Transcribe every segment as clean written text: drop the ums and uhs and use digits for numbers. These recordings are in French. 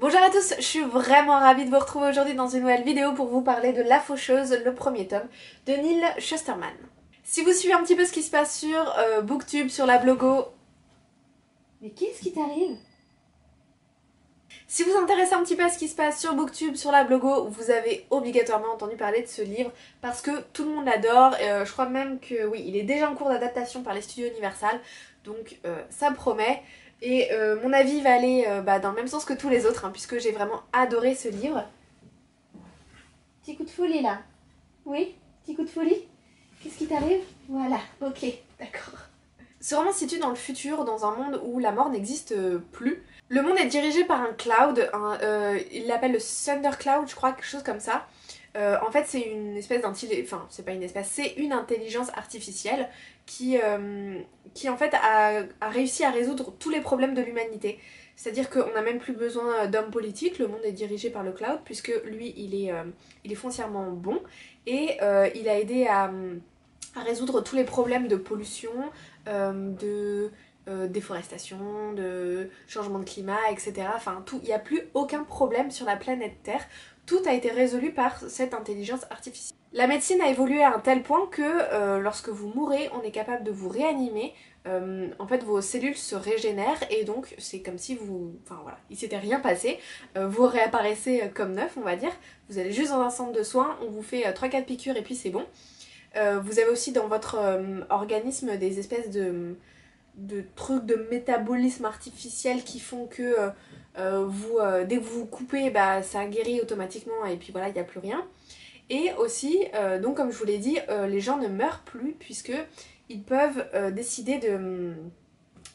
Bonjour à tous, je suis vraiment ravie de vous retrouver aujourd'hui dans une nouvelle vidéo pour vous parler de La Faucheuse, le premier tome de Neil Shusterman. Si vous suivez un petit peu ce qui se passe sur Booktube, sur la blogo... Mais qu'est-ce qui t'arrive? Si vous vous intéressez un petit peu à ce qui se passe sur Booktube, sur la blogo, vous avez obligatoirement entendu parler de ce livre parce que tout le monde l'adore. Je crois même que oui, il est déjà en cours d'adaptation par les studios Universal, donc ça promet. Et mon avis va aller dans le même sens que tous les autres, hein, puisque j'ai vraiment adoré ce livre. Petit coup de folie là. Oui? Petit coup de folie? Qu'est-ce qui t'arrive? Voilà, ok, d'accord. Ce roman se situe dans le futur, dans un monde où la mort n'existe plus. Le monde est dirigé par un cloud, il l'appelle le Thunder Cloud, je crois, quelque chose comme ça. En fait, c'est une espèce d'intelligence, enfin, c'est pas une espèce, c'est une intelligence artificielle qui en fait a réussi à résoudre tous les problèmes de l'humanité. C'est-à-dire qu'on n'a même plus besoin d'hommes politiques, le monde est dirigé par le cloud, puisque lui, il est foncièrement bon, et il a aidé à résoudre tous les problèmes de pollution, de déforestation, de changement de climat, etc. Enfin, tout, il n'y a plus aucun problème sur la planète Terre. Tout a été résolu par cette intelligence artificielle. La médecine a évolué à un tel point que lorsque vous mourrez, on est capable de vous réanimer. En fait, vos cellules se régénèrent et donc c'est comme si vous... Enfin voilà, il s'était rien passé. Vous réapparaissez comme neuf, on va dire. Vous allez juste dans un centre de soins, on vous fait 3-4 piqûres et puis c'est bon. Vous avez aussi dans votre organisme des espèces de trucs de métabolisme artificiel qui font que dès que vous vous coupez, bah, ça guérit automatiquement et puis voilà, il n'y a plus rien. Et aussi, donc comme je vous l'ai dit, les gens ne meurent plus puisque ils peuvent décider de...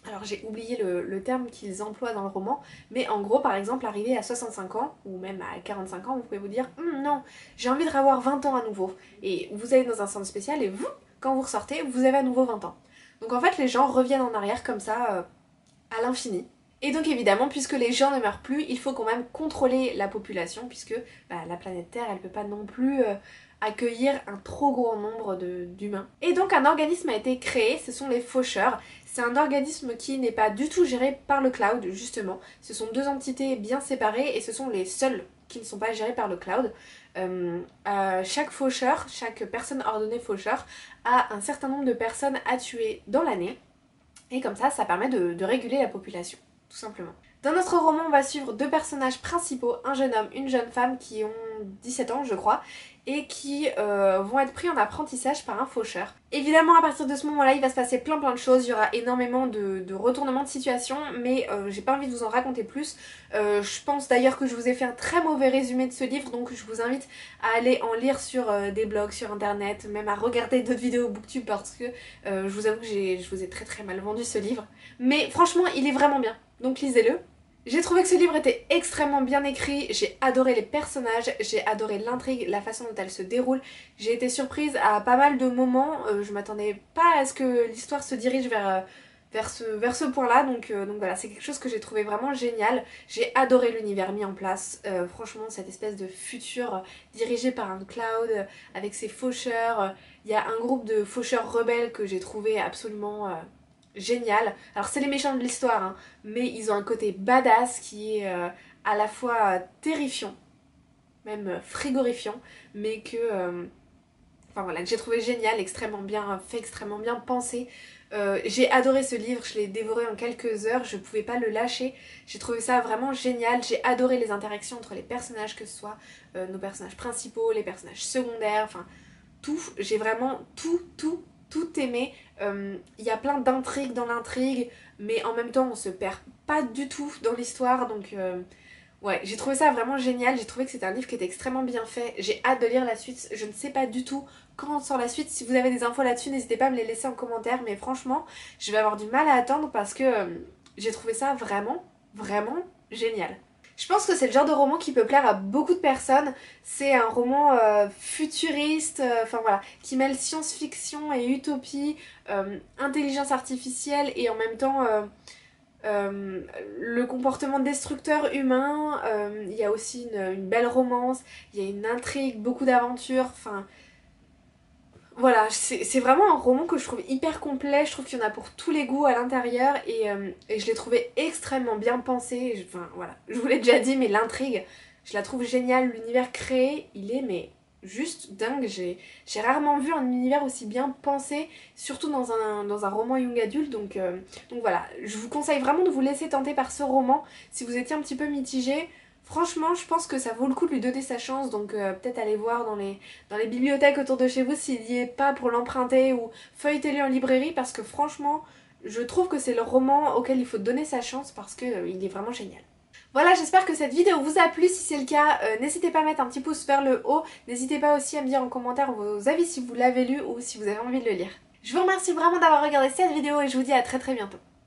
Alors j'ai oublié le terme qu'ils emploient dans le roman, mais en gros par exemple arrivé à 65 ans, ou même à 45 ans, vous pouvez vous dire non, j'ai envie de revoir 20 ans à nouveau. Et vous allez dans un centre spécial et vous, quand vous ressortez, vous avez à nouveau 20 ans. Donc en fait les gens reviennent en arrière comme ça à l'infini. Et donc évidemment, puisque les gens ne meurent plus, il faut quand même contrôler la population, puisque la planète Terre, elle peut pas non plus accueillir un trop gros nombre d'humains. Et donc un organisme a été créé, ce sont les faucheurs. C'est un organisme qui n'est pas du tout géré par le cloud, justement. Ce sont deux entités bien séparées et ce sont les seuls qui ne sont pas gérés par le cloud. Chaque faucheur, chaque personne ordonnée faucheur a un certain nombre de personnes à tuer dans l'année. Et comme ça permet de réguler la population, tout simplement. Dans notre roman, on va suivre deux personnages principaux, un jeune homme, une jeune femme qui ont 17 ans, je crois, et qui vont être pris en apprentissage par un faucheur. Évidemment, à partir de ce moment-là, il va se passer plein de choses, il y aura énormément de retournements de situation, mais j'ai pas envie de vous en raconter plus. Je pense d'ailleurs que je vous ai fait un très mauvais résumé de ce livre, donc je vous invite à aller en lire sur des blogs, sur internet, même à regarder d'autres vidéos Booktube, parce que je vous avoue que je vous ai très mal vendu ce livre. Mais franchement, il est vraiment bien, donc lisez-le. J'ai trouvé que ce livre était extrêmement bien écrit, j'ai adoré les personnages, j'ai adoré l'intrigue, la façon dont elle se déroule. J'ai été surprise à pas mal de moments, je m'attendais pas à ce que l'histoire se dirige vers ce point-là, donc voilà, c'est quelque chose que j'ai trouvé vraiment génial. J'ai adoré l'univers mis en place, franchement cette espèce de futur dirigé par un cloud, avec ses faucheurs. Il y a un groupe de faucheurs rebelles que j'ai trouvé absolument... génial. Alors c'est les méchants de l'histoire, hein, mais ils ont un côté badass qui est à la fois terrifiant, même frigorifiant, mais que, enfin voilà, que j'ai trouvé génial, extrêmement bien fait, extrêmement bien pensé. J'ai adoré ce livre, je l'ai dévoré en quelques heures, je pouvais pas le lâcher. J'ai trouvé ça vraiment génial, j'ai adoré les interactions entre les personnages, que ce soit nos personnages principaux, les personnages secondaires, enfin tout, j'ai vraiment tout aimé. Il y a plein d'intrigues dans l'intrigue, mais en même temps on se perd pas du tout dans l'histoire, donc ouais, j'ai trouvé ça vraiment génial, j'ai trouvé que c'était un livre qui était extrêmement bien fait, j'ai hâte de lire la suite, je ne sais pas du tout quand sort la suite, si vous avez des infos là-dessus n'hésitez pas à me les laisser en commentaire, mais franchement je vais avoir du mal à attendre parce que j'ai trouvé ça vraiment génial. Je pense que c'est le genre de roman qui peut plaire à beaucoup de personnes. C'est un roman futuriste, enfin voilà, qui mêle science-fiction et utopie, intelligence artificielle et en même temps le comportement destructeur humain. Il y a aussi une belle romance, il y a une intrigue, beaucoup d'aventures. Enfin, Voilà, c'est vraiment un roman que je trouve hyper complet, je trouve qu'il y en a pour tous les goûts à l'intérieur et je l'ai trouvé extrêmement bien pensé. Enfin voilà, je vous l'ai déjà dit, mais l'intrigue, je la trouve géniale, l'univers créé, il est mais juste dingue. J'ai rarement vu un univers aussi bien pensé, surtout dans un roman young adulte, donc voilà, je vous conseille vraiment de vous laisser tenter par ce roman si vous étiez un petit peu mitigé. Franchement, je pense que ça vaut le coup de lui donner sa chance, donc peut-être aller voir dans les bibliothèques autour de chez vous s'il n'y est pas pour l'emprunter ou feuilleter-le en librairie parce que franchement, je trouve que c'est le roman auquel il faut donner sa chance parce que il est vraiment génial. Voilà, j'espère que cette vidéo vous a plu. Si c'est le cas, n'hésitez pas à mettre un petit pouce vers le haut. N'hésitez pas aussi à me dire en commentaire vos avis si vous l'avez lu ou si vous avez envie de le lire. Je vous remercie vraiment d'avoir regardé cette vidéo et je vous dis à très bientôt.